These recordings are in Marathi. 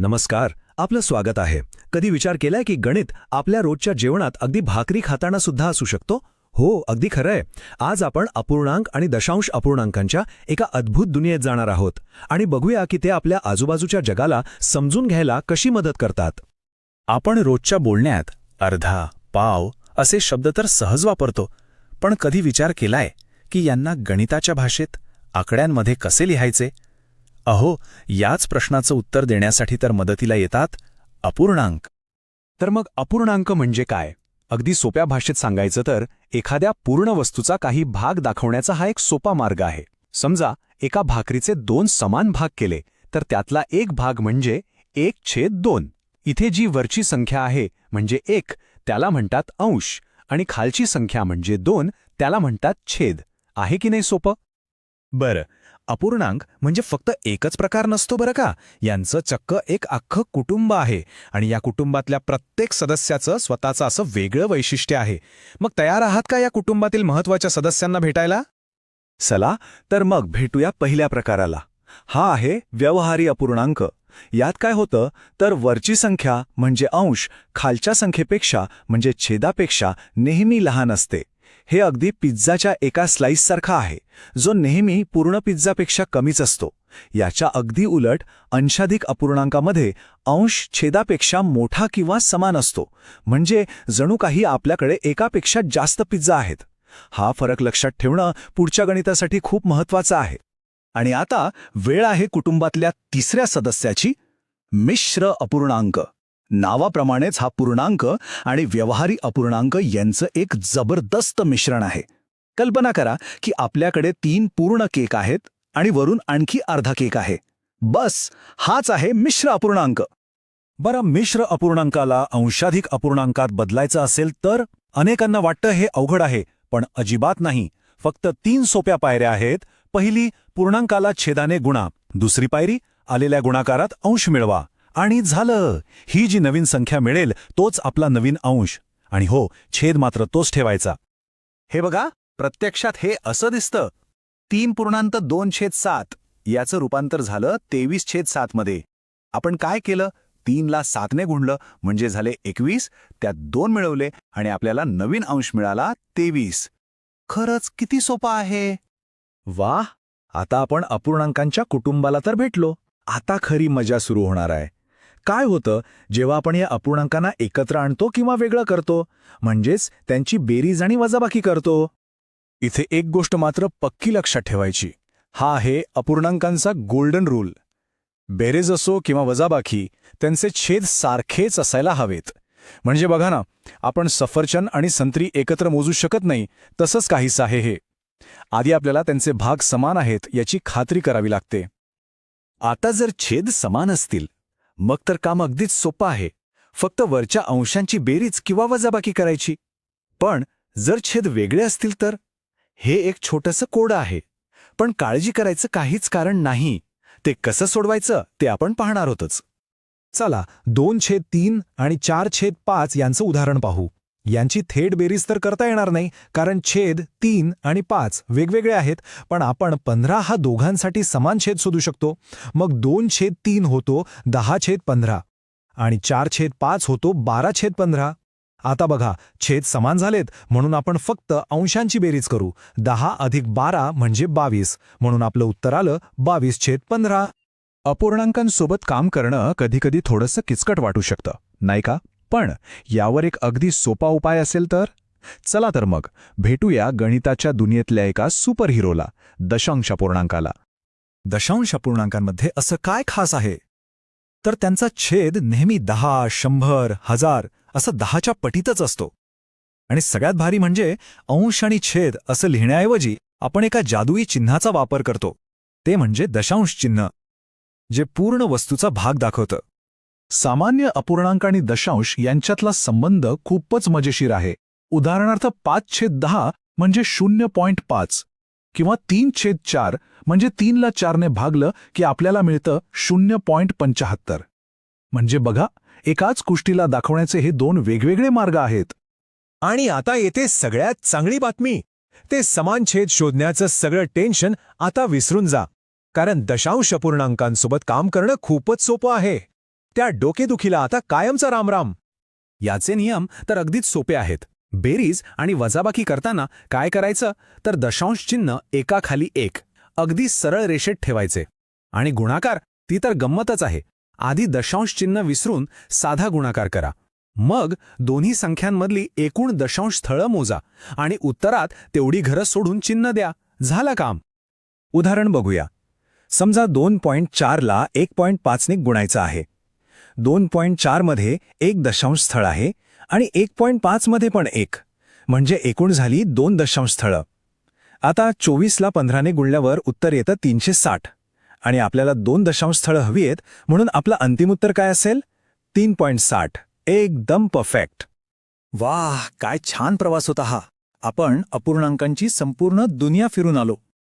नमस्कार, आपलं स्वागत आहे. कधी विचार केलाय की गणित आपल्या रोजच्या जेवणात अगदी भाकरी खाताना सुद्धा असू शकतो? हो, अगदी खरंय. आज आपण अपूर्णांक आणि दशांश अपूर्णांकांच्या एका अद्भुत दुनियेत जाणार आहोत आणि बघूया की ते आपल्या आजूबाजूच्या जगाला समजून घ्यायला कशी मदत करतात. आपण रोजच्या बोलण्यात अर्धा, पाव असे शब्द तर सहज वापरतो, पण कधी विचार केलाय की यांना गणिताच्या भाषेत, आकड्यांमध्ये कसे लिहायचे? अहो, याच प्रश्नाचं उत्तर देण्यासाठी तर मदतीला येतात अपूर्णांक. तर मग अपूर्णांक म्हणजे काय? अगदी सोप्या भाषेत सांगायचं तर एखाद्या पूर्ण वस्तूचा काही भाग दाखवण्याचा हा एक सोपा मार्ग आहे. समजा एका भाकरीचे दोन समान भाग केले तर त्यातला एक भाग म्हणजे 1/2. इथे जी वरची संख्या आहे म्हणजे 1 त्याला म्हणतात अंश आणि खालची संख्या म्हणजे 2 त्याला म्हणतात छेद. आहे की नाही सोपं? बरं, अपूर्णांक म्हणजे फक्त एकच प्रकार नसतो बरं का. यांचं चक्क एक अख्खं कुटुंब आहे आणि या कुटुंबातल्या प्रत्येक सदस्याचं स्वतःचं असं वेगळं वैशिष्ट्य आहे. मग तयार आहात का या कुटुंबातील महत्त्वाच्या सदस्यांना भेटायला? चला तर मग भेटूया पहिल्या प्रकाराला. हा आहे व्यवहारी अपूर्णांक. यात काय होतं तर वरची संख्या म्हणजे अंश खालच्या संख्येपेक्षा म्हणजे छेदापेक्षा नेहमी लहान असते. हे अगदी पिझ्झाच्या एका स्लाइससारखा आहे, जो नेहमी पूर्ण पिझ्झापेक्षा कमीच असतो. याच्या अगदी उलट अंशाधिक अपूर्णांकामध्ये अंश छेदापेक्षा मोठा किंवा समान असतो, म्हणजे जणू काही आपल्याकडे एकापेक्षा जास्त पिझ्झा आहेत. हा फरक लक्षात ठेवणं पुढच्या गणितासाठी खूप महत्त्वाचं आहे. आणि आता वेळ आहे कुटुंबातल्या तिसऱ्या सदस्याची, मिश्र अपूर्णांक. नावाप्रमाणेच हा पूर्णांक आणि व्यवहारी अपूर्णांक यांचं एक जबरदस्त मिश्रण आहे. कल्पना करा की आपल्याकडे 3 पूर्ण केक आहेत आणि वरून आणखी अर्धा केक आहे. बस, हाच आहे मिश्र अपूर्णांक. बरं, मिश्र अपूर्णांकाला अंशाधिक अपूर्णांकात बदलायचं असेल तर अनेकांना वाटतं हे अवघड आहे, पण अजिबात नाही. फक्त 3 सोप्या पायऱ्या आहेत. पहिली, पूर्णांकाला छेदाने गुणा. दुसरी पायरी, आलेल्या गुणाकारात अंश मिळवा. आणि झालं. ही जी नवीन संख्या मिळेल तोच आपला नवीन अंश. आणि हो, छेद मात्र तोच ठेवायचा. हे बघा, प्रत्यक्षात हे असं दिसतं. 3.2/7 याचं रूपांतर झालं 23/7 मध्ये. आपण काय केलं? 3ला 7ने गुणलं म्हणजे झाले 21, त्यात 2 मिळवले आणि आपल्याला नवीन अंश मिळाला 23. खरंच किती सोपा आहे. वाह, आता आपण अपूर्णांकांच्या कुटुंबाला तर भेटलो. आता खरी मजा सुरू होणार आहे. काय होतं जेव्हा आपण या अपूर्णांकांना एकत्र आणतो किंवा वेगळं करतो, म्हणजेच त्यांची बेरीज आणि वजाबाकी करतो? इथे एक गोष्ट मात्र पक्की लक्षात ठेवायची. हा आहे अपूर्णांकांचा गोल्डन रूल. बेरीज असो किंवा वजाबाकी, त्यांचे छेद सारखेच असायला हवेत. म्हणजे बघा ना, आपण सफरचंद आणि संत्री एकत्र मोजू शकत नाही, तसंच काहीसं आहे हे. आधी आपल्याला त्यांचे भाग समान आहेत याची खात्री करावी लागते. आता जर छेद समान असतील मग तर काम अगदीच सोपं आहे. फक्त वरच्या अंशांची बेरीज किंवा वजाबाकी करायची. पण जर छेद वेगळे असतील तर? हे एक छोटंसं कोड आहे, पण काळजी करायचं काहीच कारण नाही. ते कसं सोडवायचं ते आपण पाहणार आहोतच. चला 2/3 आणि 4/5 यांचं उदाहरण पाहू. यांची थेट बेरीज तर करता येणार नाही, कारण छेद 3 आणि 5 वेगवेगळे आहेत. पण आपण 15 हा दोघांसाठी समान छेद शोधू शकतो. मग 2/3 होतो 10/15 आणि 4/5 होतो 12/15. आता बघा, छेद समान झालेत म्हणून आपण फक्त अंशांची बेरीज करू. 10 अधिक 12 म्हणजे 22, म्हणून आपलं उत्तर आलं 22/15. अपूर्णांकांसोबत काम करणं कधीकधी थोडंसं किचकट वाटू शकतं, नाही का? पण यावर एक अगदी सोपा उपाय असेल तर? चला तर मग भेटूया गणिताच्या दुनियेतल्या एका सुपर हिरोला, दशांश अपूर्णांकाला. दशांश अपूर्णांकांमध्ये असं काय खास आहे? तर त्यांचा छेद नेहमी 10, 100, 1000 असं 10च्या पटीतच असतो. आणि सगळ्यात भारी म्हणजे अंश आणि छेद असं लिहिण्याऐवजी आपण एका जादुई चिन्हाचा वापर करतो. ते म्हणजे दशांश चिन्ह, जे पूर्ण वस्तूचा भाग दाखवतं. सामान्य अपूर्णांक आणि दशांश यांच्यातला संबंध खूपच मजेशीर आहे. उदाहरणार्थ 5/10 म्हणजे 0.5 किंवा 3/4 म्हणजे 3ला 4ने भागलं की आपल्याला मिळतं 0.75. म्हणजे बघा, एकाच गोष्टीला दाखवण्याचे हे 2 वेगवेगळे मार्ग आहेत. आणि आता येते सगळ्यात चांगली बातमी. ते समान छेद शोधण्याचं सगळं टेन्शन आता विसरून जा, कारण दशांश अपूर्णांकांसोबत काम करणं खूपच सोपं आहे. त्या डोकेदुखीला आता कायमचा रामराम. याचे नियम तर अगदीच सोपे आहेत. बेरीज आणि वजाबाकी करताना काय करायचं तर दशांश चिन्ह एकाखाली एक अगदी सरळ रेषेत ठेवायचे. आणि गुणाकार ती तर गंमतच आहे. आधी दशांश चिन्ह विसरून साधा गुणाकार करा. मग दोन्ही संख्यांमधली एकूण दशांश स्थळं मोजा आणि उत्तरात तेवढी घरं सोडून चिन्ह द्या. झालं काम. उदाहरण बघूया. समजा 2.4ला 1.5 ने गुणायचं आहे. 2.4 मध्ये एक दशांश स्थळ आहे आणि 1.5 मध्ये पण एक, म्हणजे एकूण झाली 2 दशांश स्थळं. आता 24ला 15 ने गुणल्यावर उत्तर येतं 360 आणि आपल्याला 2 दशांश स्थळं हवी आहेत, म्हणून आपलं अंतिम उत्तर काय असेल? 3.60. एकदम परफेक्ट. वाह, काय छान प्रवास होता हा. आपण अपूर्णांकांची संपूर्ण दुनिया फिरून आलो.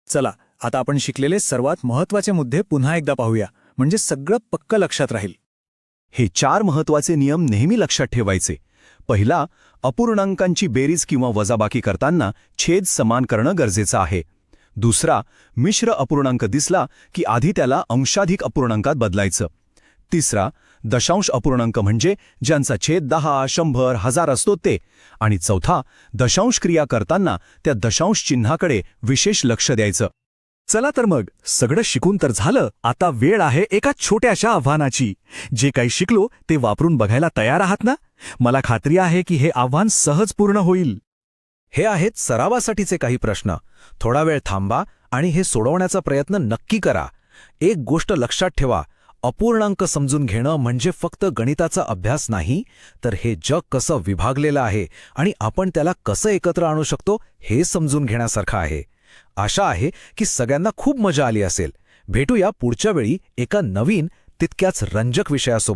चला, आता आपण शिकलेले सर्वात महत्त्वाचे मुद्दे पुन्हा एकदा पाहूया, म्हणजे सगळं पक्क लक्षात राहील. हे 4 महत्त्वाचे नियम नेहमी लक्षात ठेवायचे. पहिला, अपूर्णांकांची बेरीज किंवा वजाबाकी करताना छेद समान करणं गरजेचं आहे. दुसरा, मिश्र अपूर्णांक दिसला की आधी त्याला अंशाधिक अपूर्णांकात बदलायचं. तिसरा, दशांश अपूर्णांक म्हणजे ज्यांचा छेद 10, 100, 1000 असतो ते. आणि चौथा, दशांश क्रिया करताना त्या दशांश चिन्हाकडे विशेष लक्ष द्यायचं. चला तर मग, सगळं शिकून तर झालं. आता वेळ आहे एका छोट्याशा आव्हानाची. जे काही शिकलो ते वापरून बघायला तयार आहात ना? मला खात्री आहे की हे आव्हान सहज पूर्ण होईल. हे आहेत सरावासाठीचे काही प्रश्न. थोडा वेळ थांबा आणि हे सोडवण्याचा प्रयत्न नक्की करा. एक गोष्ट लक्षात ठेवा, अपूर्णांक समजून घेणं म्हणजे फक्त गणिताचा अभ्यास नाही, तर हे जग कसं विभागलेलं आहे आणि आपण त्याला कसं एकत्र आणू शकतो हे समजून घेण्यासारखं आहे. आशा आहे की सगळ्यांना खूप मजा आली असेल. भेटूया पुढच्या वेळी एका नवीन तितक्याच रंजक विषयासोबत.